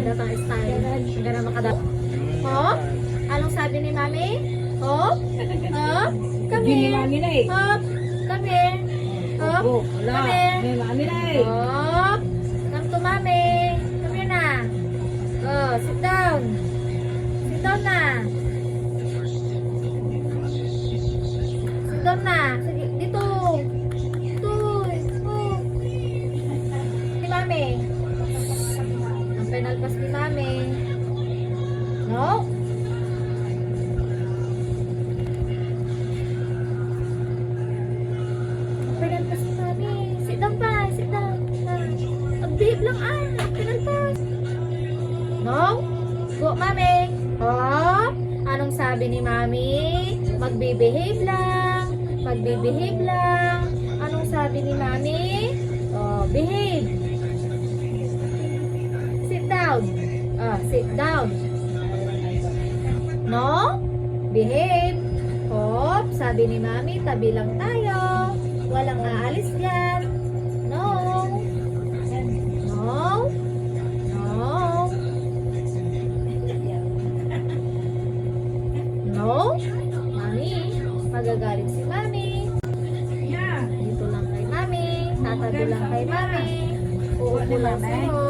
daw ang style. Hindi na makadaw. Hop? Anong sabi ni Mami? Hop? Hop? Come Hindi ni here. Mami na eh. Hop? Come here. Hop? Oh, wala. Come here. May Mami na eh. Hop? Come to Mami. Come here na. Oh, sit down. Sit down na. Sit down na. Sige, dito. Dito. Oh. Si Mami. Ang penalpas ni Mami. No? Ang penalpas ni Mami. Sit down pa. Sit down. Ang-behave lang ang penalpas. No? Go, Mami. Oh, anong sabi ni Mami? Magbe-behave lang. Magbe-behave lang. Anong sabi ni Mami? Oh, behave. Sit down. Sit down. No? Behave. Hop, sabi ni Mami, tabi lang tayo. Walang aalis dyan. No. No. No. No? Mami, magagalit si Mami. Dito lang kay Mami. Tatabi lang kay Mami. Uupo lang sa'yo.